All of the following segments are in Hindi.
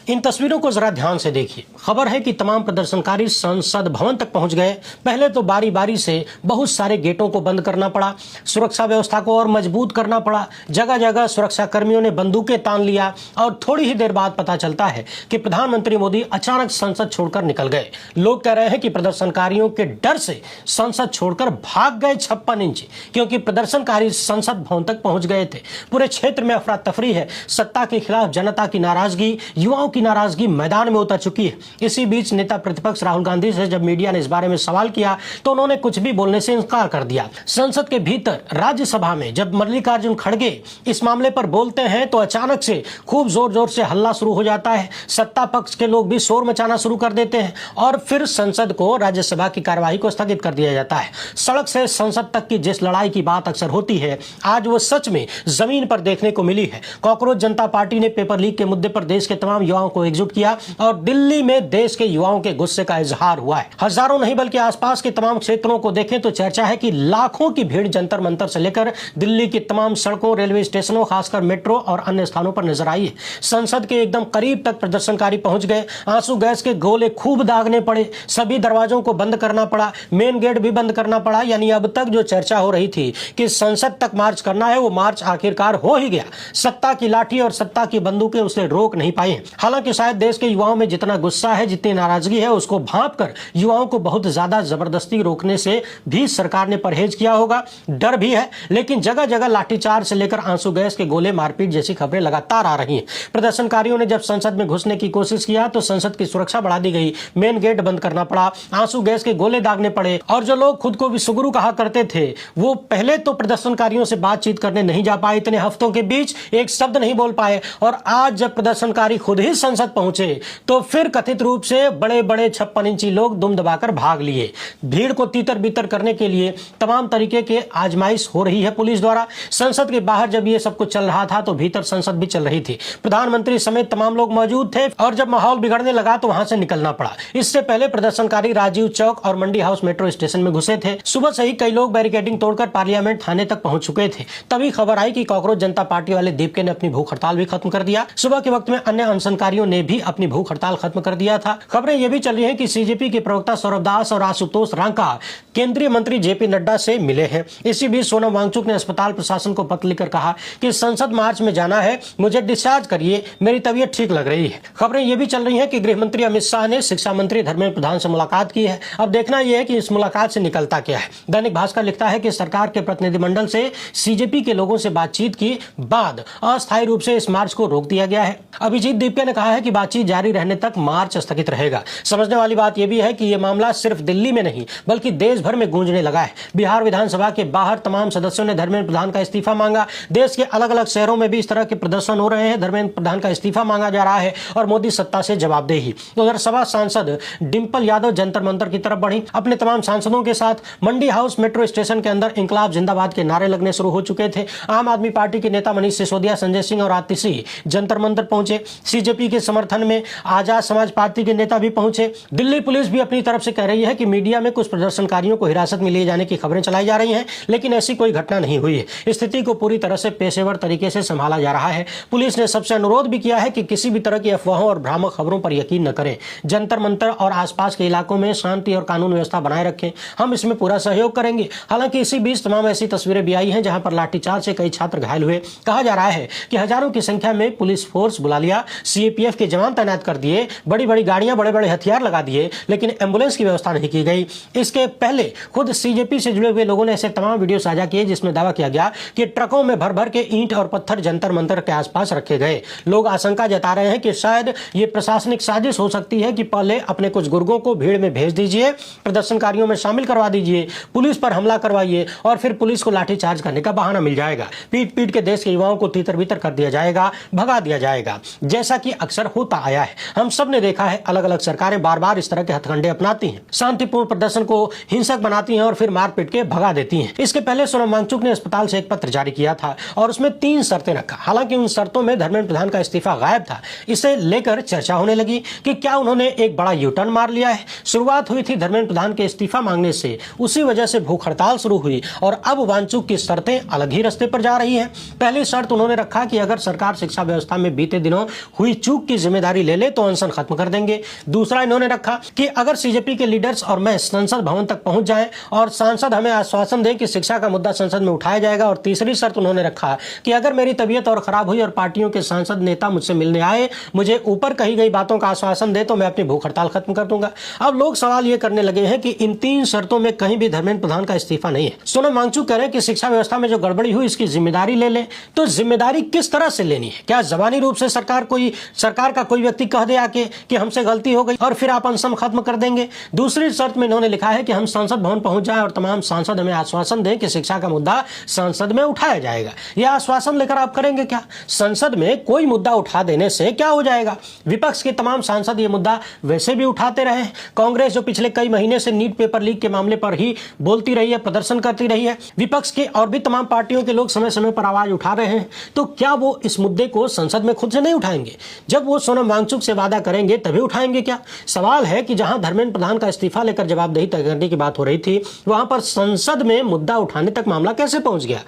इन तस्वीरों को जरा ध्यान से देखिए। खबर है कि तमाम प्रदर्शनकारी संसद भवन तक पहुंच गए। पहले तो बारी बारी से बहुत सारे गेटों को बंद करना पड़ा, सुरक्षा व्यवस्था को और मजबूत करना पड़ा। जगह जगह सुरक्षा कर्मियों ने बंदूकें तान लिया और थोड़ी ही देर बाद पता चलता है कि प्रधानमंत्री मोदी अचानक संसद छोड़कर निकल गए। लोग कह रहे हैं कि प्रदर्शनकारियों के डर से संसद छोड़कर भाग गए 56 इंच, क्योंकि प्रदर्शनकारी संसद भवन तक पहुंच गए थे। पूरे क्षेत्र में अफरा तफरी है। सत्ता के खिलाफ जनता की नाराजगी, युवाओं की नाराजगी मैदान में उतर चुकी है। इसी बीच नेता प्रतिपक्ष राहुल गांधी से जब मीडिया ने इस बारे में सवाल किया तो उन्होंने कुछ भी बोलने से इनकार कर दिया। संसद के भीतर राज्यसभा में जब मल्लिकार्जुन खड़गे इस मामले पर बोलते हैं तो अचानक से खूब जोर जोर से हल्ला शुरू हो जाता है। सत्ता पक्ष के लोग भी शोर मचाना शुरू कर देते हैं और फिर संसद को, राज्यसभा की कार्यवाही को स्थगित कर दिया जाता है। सड़क से संसद तक की जिस लड़ाई की बात अक्सर होती है, आज वो सच में जमीन पर देखने को मिली है। कॉकरोच जनता पार्टी ने पेपर लीक के मुद्दे पर देश के तमाम युवाओं को एकजुट किया और दिल्ली में देश के युवाओं के गुस्से का इजहार हुआ है। हजारों नहीं बल्कि आसपास के तमाम क्षेत्रों को देखें तो चर्चा है कि लाखों की भीड़ जंतर मंतर से लेकर दिल्ली की तमाम सड़कों, रेलवे स्टेशनों, खासकर मेट्रो और अन्य स्थानों पर नजर आई है। संसद के एकदम करीब तक प्रदर्शनकारी पहुंच गए। आंसू गैस के गोले खूब दागने पड़े, सभी दरवाजों को बंद करना पड़ा, मेन गेट भी बंद करना पड़ा। यानी अब तक जो चर्चा हो रही थी कि संसद तक मार्च करना है, वो मार्च आखिरकार हो ही गया। सत्ता की लाठी और सत्ता की बंदूकें उसे रोक नहीं पाई हैं। हालांकि शायद देश के युवाओं में जितना गुस्सा है, जितनी नाराजगी है, उसको भांप कर युवाओं को बहुत ज्यादा जबरदस्ती रोकने से भी सरकार ने परहेज किया होगा। डर भी है, लेकिन जगह जगह लाठीचार्ज से लेकर आंसू गैस के गोले, मारपीट जैसी खबरें लगातार आ रही हैं। प्रदर्शनकारियों ने जब संसद में घुसने की कोशिश किया तो संसद की सुरक्षा बढ़ा दी गई, मेन गेट बंद करना पड़ा, आंसू गैस के गोले दागने पड़े और जो लोग खुद को विश्वगुरु कहा करते थे वो पहले तो प्रदर्शनकारियों से बातचीत करने नहीं जा पाए। इतने हफ्तों के बीच एक शब्द नहीं बोल पाए और आज जब प्रदर्शनकारी खुद ही संसद पहुंचे तो फिर कथित रूप से बड़े बड़े 56 इंची लोग दुम दबाकर भाग लिए। भीड़ को तीतर बीतर करने के लिए तमाम तरीके के आजमाइश हो रही है पुलिस द्वारा। संसद के बाहर जब ये सब कुछ चल रहा था तो भीतर संसद भी चल रही थी। प्रधानमंत्री समेत तमाम लोग मौजूद थे और जब माहौल बिगड़ने लगा तो वहां से निकलना पड़ा। इससे पहले प्रदर्शनकारी राजीव चौक और मंडी हाउस मेट्रो स्टेशन में घुसे थे। सुबह से ही कई लोग बैरिकेडिंग तोड़कर पार्लियामेंट थाने तक पहुंच चुके थे। तभी खबर आई कि कॉकरोच जनता पार्टी वाले दीपके ने अपनी भूख हड़ताल भी खत्म कर दिया। सुबह के वक्त में अन्य अनशनकारियों ने भी अपनी भूख हड़ताल खत्म कर दिया था। खबरें ये भी चल रही हैं कि सीजेपी के प्रवक्ता सौरभ दास और आशुतोष रांका केंद्रीय मंत्री जेपी नड्डा से मिले हैं। इसी बीच सोनम वांगचुक ने अस्पताल प्रशासन को पत्र लिखकर कहा कि संसद मार्च में जाना है, मुझे डिस्चार्ज करिए, मेरी तबीयत ठीक लग रही है। खबरें ये भी चल रही हैं कि गृह मंत्री अमित शाह ने शिक्षा मंत्री धर्मेंद्र प्रधान से मुलाकात की है। अब देखना यह है कि इस मुलाकात से निकलता क्या है। दैनिक भास्कर लिखता है कि सरकार के प्रतिनिधिमंडल से सीजेपी के लोगों से बातचीत के बाद अस्थायी रूप से इस मार्च को रोक दिया गया है। अभिजीत दीपके ने कहा है कि बातचीत जारी रहने तक मार्च स्थगित रहेगा। समझने वाली बात यह भी है कि यह मामला सिर्फ दिल्ली में नहीं बल्कि देश भर में गूंजने लगा है। बिहार विधानसभा के बाहर तमाम सदस्यों ने धर्मेंद्र प्रधान का इस्तीफा मांगा। देश के अलग अलग शहरों में भी इस तरह के प्रदर्शन हो रहे हैं। धर्मेंद्र प्रधान का इस्तीफा मांगा जा रहा है और मोदी सत्ता से जवाबदेही। उधर सभा सांसद डिंपल यादव जंतर मंतर की तरफ बढ़ी। अपने तमाम सांसदों के साथ मंडी हाउस मेट्रो स्टेशन के अंदर इंकलाब जिंदाबाद के नारे लगने शुरू हो चुके थे। आम आदमी पार्टी के नेता मनीष सिसोदिया, संजय सिंह और आतिशी जंतर मंतर पहुंचे। सीजेपी के समर्थन में आजाद समाज पार्टी के नेता भी पहुंचे। दिल्ली पुलिस भी अपनी तरफ से कह रही है कि मीडिया में कुछ प्रदर्शनकारियों को हिरासत में लिए जाने की खबरें चलाई जा रही हैं, लेकिन ऐसी कोई घटना नहीं हुई है। स्थिति को पूरी तरह से पेशेवर तरीके से संभाला जा रहा है। पुलिस ने सबसे अनुरोध भी किया है कि किसी भी तरह की अफवाहों और भ्रामक खबरों पर यकीन न करें। जंतर मंतर और आसपास के इलाकों में शांति और कानून व्यवस्था बनाए रखें, हम इसमें पूरा सहयोग करेंगे। हालांकि इसी बीच तमाम ऐसी तस्वीरें भी आई हैं जहां पर लाठीचार्ज से कई छात्र घायल हुए। कहा जा रहा है कि हजारों की संख्या में पुलिस फोर्स बुला लिया, सीएपीएफ के जवान तैनात कर दिए, बड़ी बड़ी गाड़ियां, बड़े बड़े हथियार लगा दिए, लेकिन एम्बुलेंस की व्यवस्था नहीं की गई। इसके पहले खुद सीजेपी से जुड़े हुए लोगों ने ऐसे तमाम वीडियो साझा किए जिसमें दावा किया गया कि ट्रकों में भर भर के ईंट और पत्थर जंतर मंतर के आसपास रखे गए। लोग आशंका जता रहे हैं कि शायद ये प्रशासनिक साजिश हो सकती है कि पहले अपने कुछ गुर्गों को भीड़ में भेज दीजिए, प्रदर्शनकारियों में शामिल करवा दीजिए, पुलिस पर हमला करवाइए और फिर पुलिस को लाठीचार्ज करने का बहाना मिल जाएगा। पीट पीट के देश के युवाओं को तीतर बीतर कर दिया जाएगा, भगा दिया जाएगा, जैसा कि अक्सर होता आया है। हम सब ने देखा है, अलग अलग सरकारें बार बार इस तरह के हथकंडे अपनाती हैं, शांतिपूर्ण प्रदर्शन को हिंसक बनाती हैं और फिर मार पीट के भगा देती हैं। इसके पहले सोनम वांगचुक ने अस्पताल से एक पत्र जारी किया था और उसमें 3 शर्तें रखा। हालांकि उन शर्तों में धर्मेंद्र प्रधान का इस्तीफा गायब था। इसे लेकर चर्चा होने लगी कि क्या उन्होंने एक बड़ा यू टर्न मार लिया है। शुरुआत हुई थी धर्मेंद्र प्रधान के इस्तीफा मांगने से, उसी वजह से भूख हड़ताल शुरू हुई और अब वांगचुक की शर्तें अलग ही रास्ते पर जा रही हैं। पहली शर्त उन्होंने रखा कि अगर सरकार शिक्षा व्यवस्था में बीते दिनों हुई चूक चूक की जिम्मेदारी ले ले तो अनशन खत्म कर देंगे। दूसरा इन्होंने रखा कि अगर सीजेपी के लीडर्स और मैं संसद भवन तक पहुंच जाएं और सांसद हमें आश्वासन दें कि शिक्षा का मुद्दा संसद में उठाया जाएगा। और तीसरी शर्त उन्होंने रखा कि अगर मेरी तबीयत और खराब हुई और पार्टियों के सांसद नेता मुझसे मिलने आए, मुझे ऊपर कही गई बातों का आश्वासन दे तो मैं अपनी भूख हड़ताल खत्म कर दूंगा। अब लोग सवाल ये करने लगे हैं कि इन 3 शर्तों में कहीं भी धर्मेंद्र प्रधान का इस्तीफा नहीं है। सोनम वांगचुक कह रहे हैं कि शिक्षा व्यवस्था में जो गड़बड़ी हुई इसकी जिम्मेदारी ले ले। तो जिम्मेदारी किस तरह से लेनी है? क्या जबानी रूप से सरकार का कोई व्यक्ति कह दे आके कि हमसे गलती हो गई और फिर आप अनशन खत्म कर देंगे? दूसरी शर्त में इन्होंने लिखा है कि हम संसद भवन पहुंच जाएं और तमाम सांसद हमें आश्वासन दें कि शिक्षा का मुद्दा संसद में उठाया जाएगा। यह आश्वासन लेकर आप करेंगे क्या? संसद में कोई मुद्दा उठा देने से क्या हो जाएगा? विपक्ष के तमाम सांसद ये मुद्दा वैसे भी उठाते रहे। कांग्रेस जो पिछले कई महीने से नीट पेपर लीक के मामले पर ही बोलती रही है, प्रदर्शन करती रही है, विपक्ष के और भी तमाम पार्टियों के लोग समय समय पर आवाज उठा रहे हैं। तो क्या वो इस मुद्दे को संसद में खुद से नहीं उठाएंगे? जब वो सोनम वांगचुक से वादा करेंगे तभी उठाएंगे क्या? सवाल है कि जहां धर्मेंद्र प्रधान का इस्तीफा लेकर जवाबदेही तय करने की बात हो रही थी, वहां पर संसद में मुद्दा उठाने तक मामला कैसे पहुंच गया?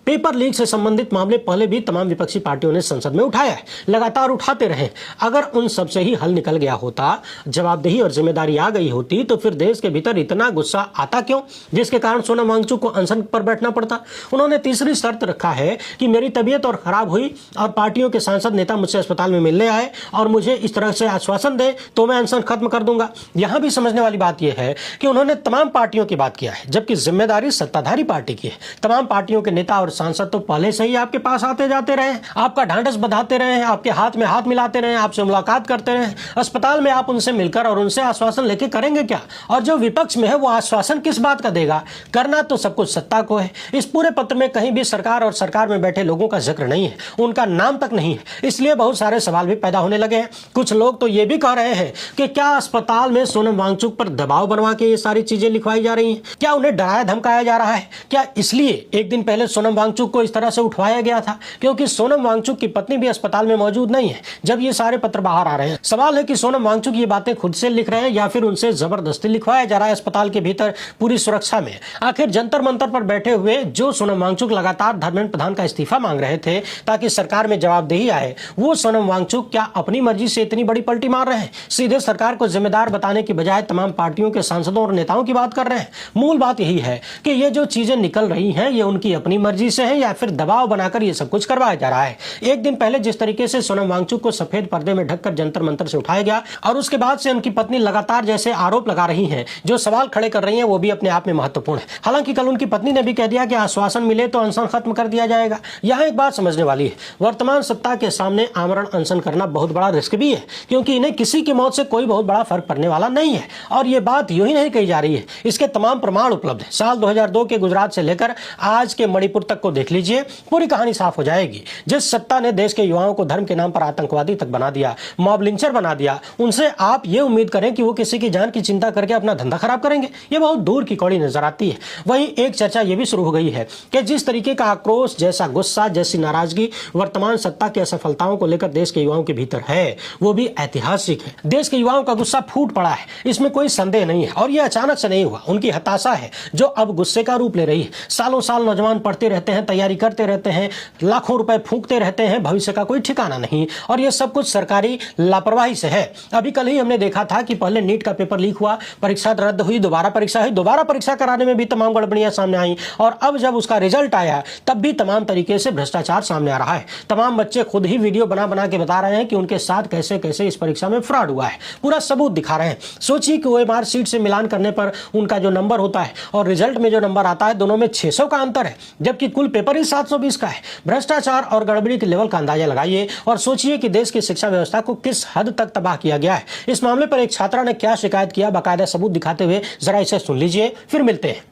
पेपर लीक से संबंधित मामले पहले भी तमाम विपक्षी पार्टियों ने संसद में उठाया है, लगातार उठाते रहे। अगर उन सब से ही हल निकल गया होता, जवाबदेही और जिम्मेदारी आ गई होती, तो फिर देश के भीतर इतना गुस्सा आता क्यों जिसके कारण सोनम वांगचुक को अनशन पर बैठना पड़ता? उन्होंने तीसरी शर्त रखा है कि मेरी तबीयत और खराब हुई और पार्टियों के सांसद नेता मुझसे अस्पताल में मिलने आए और मुझे इस तरह से आश्वासन दे तो मैं अनशन खत्म कर दूंगा। यहां भी समझने वाली बात यह है कि उन्होंने तमाम पार्टियों की बात किया है, जबकि जिम्मेदारी सत्ताधारी पार्टी की है। तमाम पार्टियों के नेता और सांसद तो पहले से ही आपके पास आते जाते रहे, आपका ढांढस बंधाते रहे, आपके हाथ में हाथ मिलाते रहे, आपसे मुलाकात करते रहे। अस्पताल में आप उनसे मिलकर और उनसे आश्वासन लेके करेंगे क्या? और जो विपक्ष में है वो आश्वासन किस बात का देगा? करना तो सब कुछ सत्ता को है। इस पूरे पत्र में कहीं भी सरकार और सरकार में बैठे लोगों का जिक्र नहीं है, उनका नाम तक नहीं है। इसलिए बहुत सारे सवाल भी पैदा होने लगे हैं। कुछ लोग तो ये भी कह रहे हैं कि क्या अस्पताल में सोनम वांगचुक पर दबाव बनवा के ये सारी चीजें लिखवाई जा रही हैं? क्या उन्हें डराया धमकाया जा रहा है? क्या इसलिए एक दिन पहले सोनम वांगचुक को इस तरह से उठवाया गया था क्योंकि सोनम वांगचुक की पत्नी भी अस्पताल में मौजूद नहीं है जब ये सारे पत्र बाहर आ रहे हैं? सवाल है कि सोनम वांगचुक ये बातें खुद से लिख रहे हैं या फिर उनसे जबरदस्ती लिखवाया जा रहा है अस्पताल के भीतर पूरी सुरक्षा में। आखिर जंतर मंतर पर बैठे हुए जो सोनम वांगचुक लगातार धर्मेंद्र प्रधान का इस्तीफा मांग रहे थे ताकि सरकार में जवाबदेही आए, वो सोनम वांगचुक क्या अपनी मर्जी से इतनी बड़ी पलटी मार रहे हैं? सीधे सरकार को जिम्मेदार बताने की बजाय तमाम पार्टियों के सांसदों और नेताओं की बात कर रहे हैं। मूल बात यही है कि ये जो चीजें निकल रही हैं ये उनकी अपनी मर्जी से है या फिर दबाव बनाकर ये सब कुछ करवाया जा रहा है। एक दिन पहले जिस तरीके से सोनम वांगचुक को सफेद पर्दे में ढककर जंतर मंतर से उठाया गया और उसके बाद से उनकी पत्नी लगातार जैसे आरोप लगा रही हैं, जो सवाल खड़े कर रही हैं, वो भी अपने आप में महत्वपूर्ण है। हालांकि कल उनकी पत्नी ने भी कह दिया कि आश्वासन मिले तो अनशन खत्म कर दिया जाएगा। यहाँ एक बात समझने वाली है, वर्तमान सत्ता के सामने आमरण अनशन करना बहुत बड़ा रिस्क भी है क्योंकि इन्हें किसी की मौत से कोई बहुत बड़ा फर्क पड़ने वाला नहीं है। और ये बात यूं ही नहीं कही जा रही है, इसके तमाम प्रमाण उपलब्ध है। साल 2002 के गुजरात से लेकर आज के मणिपुर तक को देख लीजिए, पूरी कहानी साफ हो जाएगी। जिस सत्ता ने देश के युवाओं को धर्म के नाम पर आतंकवादी तक बना दिया, मॉब लिंचर बना दिया, उनसे आप ये उम्मीद करें कि वो किसी की जान की चिंता करके अपना धंधा खराब करेंगे, ये बहुत दूर की कौड़ी नजर आती है। वहीं एक चर्चा ये भी शुरू हो गई है कि जिस तरीके का आक्रोश, जैसा गुस्सा, जैसी नाराजगी वर्तमान सत्ता की असफलताओं को लेकर देश के युवाओं के भीतर है, वो भी ऐतिहासिक है। देश के युवाओं का गुस्सा फूट पड़ा है, इसमें कोई संदेह नहीं है। और ये अचानक से नहीं हुआ, उनकी हताशा है जो अब गुस्से का रूप ले रही है। सालों साल नौजवान पढ़ते रहते हैं, तैयारी करते रहते हैं, लाखों रुपए फूंकते रहते हैं, भविष्य का कोई ठिकाना नहीं, और ये सब कुछ सरकारी लापरवाही से है। अभी कल ही हमने देखा था कि पहले नीट का पेपर लीक हुआ, परीक्षा रद्द हुई, दोबारा परीक्षा हुई, दोबारा परीक्षा कराने में भी तमाम गड़बड़ियां सामने आई, और अब जब उसका रिजल्ट आया तब भी तमाम तरीके से भ्रष्टाचार सामने आ रहा है। तमाम बच्चे खुद ही वीडियो बना बना के बता रहे हैं कि उनके साथ कैसे कैसे इस परीक्षा में फ्रॉड हुआ है, पूरा सबूत दिखा रहे हैं। सोचिए कि OMR सीट से मिलान करने पर उनका जो नंबर होता है और रिजल्ट में जो नंबर आता है, दोनों में 600 का अंतर है, जबकि कुल पेपर ही 720 का है। भ्रष्टाचार और गड़बड़ी के लेवल का अंदाजा लगाइए और सोचिए कि देश की शिक्षा व्यवस्था को किस हद तक तबाह किया गया है। इस मामले पर एक छात्रा ने क्या शिकायत किया, बाकायदा सबूत दिखाते हुए, जरा इसे सुन लीजिए, फिर मिलते हैं।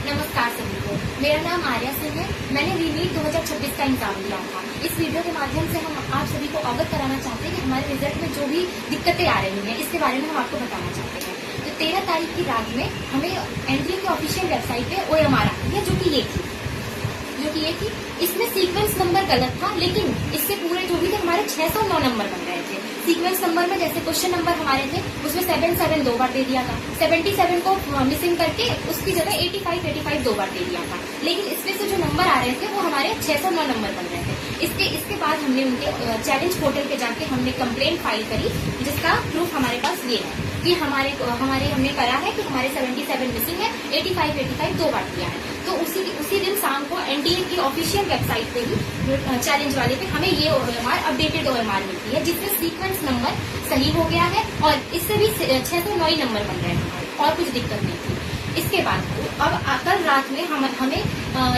नमस्कार सभी को, मेरा नाम आर्या सिंह है। मैंने रीनीट 2026 का एग्जाम दिया था। इस वीडियो के माध्यम से हम आप सभी को अवगत कराना चाहते हैं कि हमारे रिजल्ट में जो भी दिक्कतें आ रही हैं, इसके बारे में हम आपको बताना चाहते हैं। तो 13 तारीख की रात में हमें एनटीए की ऑफिशियल वेबसाइट पे OMR आती है, जो कि ये थी। इसमें सीक्वेंस नंबर गलत था, लेकिन इससे पूरे जो भी थे हमारे 609 नंबर बन रहे थे। सीक्वेंस नंबर में जैसे क्वेश्चन नंबर हमारे थे उसमें 77 2 बार दे दिया था, 77 को मिसिंग करके उसकी जगह 85 दो बार दे दिया था। लेकिन इसमें से जो नंबर आ रहे थे वो हमारे 609 नंबर बन रहे थे। इसके बाद हमने उनके चैलेंज पोर्टल पे जाके हमने कंप्लेंट फाइल करी, जिसका प्रूफ हमारे पास ये है कि हमारे हमने करा है कि हमारे 77 मिसिंग है, 85 2 बार किया है। तो उसी दिन शाम को एनटीए की ऑफिशियल वेबसाइट पे ही चैलेंज वाले पे हमें ये OMR अपडेटेड OMR मिलती है, जिसमें सीक्वेंस नंबर सही हो गया है और इससे भी 609 नंबर बन रहे हैं हमारे, और कुछ दिक्कत नहीं थी। इसके बाद अब कल रात में हमें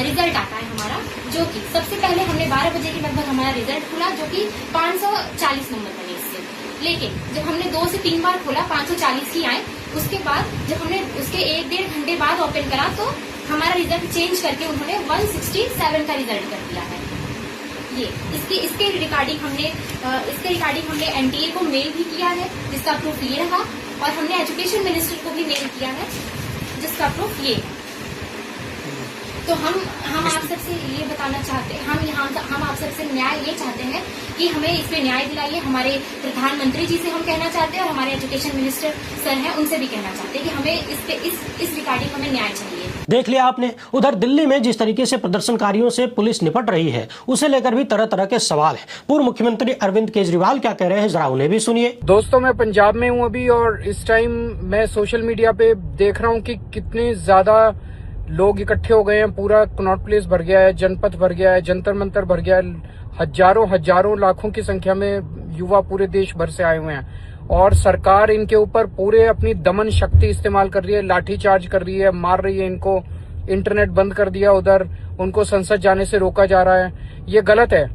रिजल्ट आता है हमारा, जो कि सबसे पहले हमने 12 बजे के लगभग हमारा रिजल्ट खुला, जो कि 540 नंबर बने इससे। लेकिन जब हमने 2 से 3 बार खोला 540 ही आए। उसके बाद जब हमने उसके 1-1.5 घंटे बाद ओपन करा तो हमारा रिजल्ट चेंज करके उन्होंने 167 का रिजल्ट कर दिया है। ये इसके रिगार्डिंग हमने एनटीए को मेल भी किया है, जिसका प्रूफ ये रहा, और हमने एजुकेशन मिनिस्टर को भी मेल किया है, जिसका प्रूफ ये है। तो हम आप सबसे ये बताना चाहते हैं, हम आप सबसे न्याय ये चाहते हैं कि हमें इस पे न्याय दिलाइए। हमारे प्रधानमंत्री जी से हम कहना चाहते हैं और हमारे एजुकेशन मिनिस्टर सर हैं उनसे भी कहना चाहते हैं कि हमें इस रिगार्डिंग हमें न्याय चाहिए। देख लिया आपने, उधर दिल्ली में जिस तरीके से प्रदर्शनकारियों से पुलिस निपट रही है, उसे लेकर भी तरह तरह के सवाल हैं। पूर्व मुख्यमंत्री अरविंद केजरीवाल क्या कह रहे हैं, जरा उन्हें भी सुनिए। दोस्तों, मैं पंजाब में हूँ अभी, और इस टाइम मैं सोशल मीडिया पे देख रहा हूँ कि कितने ज्यादा लोग इकट्ठे हो गए हैं। पूरा कनॉट प्लेस भर गया है, जनपथ भर गया है, जंतर मंतर भर गया है। हजारों लाखों की संख्या में युवा पूरे देश भर से आए हुए हैं, और सरकार इनके ऊपर पूरे अपनी दमन शक्ति इस्तेमाल कर रही है, लाठीचार्ज कर रही है, मार रही है इनको। इंटरनेट बंद कर दिया उधर, उनको संसद जाने से रोका जा रहा है। ये गलत है।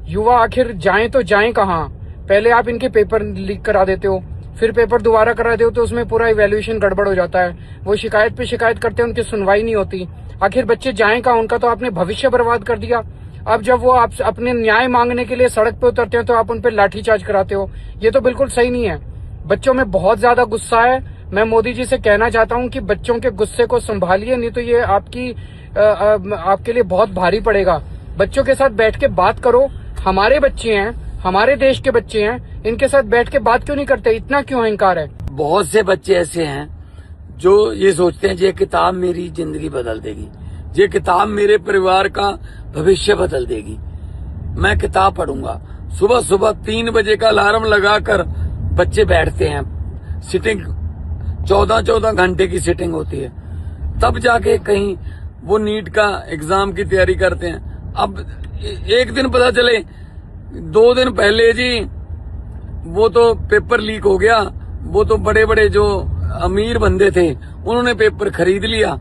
युवा आखिर जाएं तो जाएं कहाँ? पहले आप इनके पेपर लीक करा देते हो, फिर पेपर दोबारा करा दे तो उसमें पूरा इवैल्यूएशन गड़बड़ हो जाता है। वो शिकायत पे शिकायत करते हैं, उनकी सुनवाई नहीं होती। आखिर बच्चे जाएं कहाँ? उनका तो आपने भविष्य बर्बाद कर दिया। अब जब वो आप अपने न्याय मांगने के लिए सड़क पे उतरते हैं तो आप उन पे लाठीचार्ज कराते हो। ये तो बिल्कुल सही नहीं है। बच्चों में बहुत ज्यादा गुस्सा है। मैं मोदी जी से कहना चाहता हूँ कि बच्चों के गुस्से को संभालिए, नहीं तो ये आपके लिए बहुत भारी पड़ेगा। बच्चों के साथ बैठ के बात करो। हमारे बच्चे हैं, हमारे देश के बच्चे हैं, इनके साथ बैठ के बात क्यों नहीं करते? इतना क्यों अहंकार है? बहुत से बच्चे ऐसे हैं जो ये सोचते हैं ये किताब मेरी जिंदगी बदल देगी, ये किताब मेरे परिवार का भविष्य बदल देगी। मैं किताब पढ़ूंगा। सुबह 3 बजे का अलार्म लगाकर बच्चे बैठते हैं। सिटिंग 14 घंटे की सिटिंग होती है, तब जाके कहीं वो नीट का एग्जाम की तैयारी करते हैं। अब एक दिन पता चले 2 दिन पहले जी वो तो पेपर लीक हो गया, वो तो बड़े बड़े जो अमीर बंदे थे उन्होंने पेपर खरीद लिया,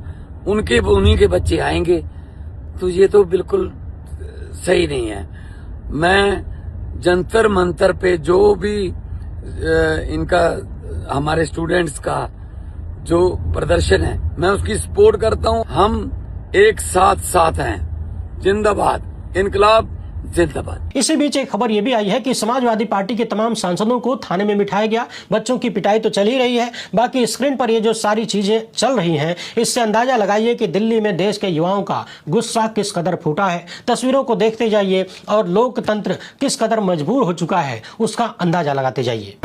उन्हीं के बच्चे आएंगे। तो ये तो बिल्कुल सही नहीं है। मैं जंतर मंतर पे जो भी इनका हमारे स्टूडेंट्स का जो प्रदर्शन है, मैं उसकी सपोर्ट करता हूं। हम एक साथ हैं। जिंदाबाद इनकलाब जिंदाबाद। इसी बीच एक खबर यह भी आई है कि समाजवादी पार्टी के तमाम सांसदों को थाने में बिठाया गया। बच्चों की पिटाई तो चल ही रही है, बाकी स्क्रीन पर ये जो सारी चीजें चल रही हैं, इससे अंदाजा लगाइए कि दिल्ली में देश के युवाओं का गुस्सा किस कदर फूटा है। तस्वीरों को देखते जाइए और लोकतंत्र किस कदर मजबूर हो चुका है, उसका अंदाजा लगाते जाइए।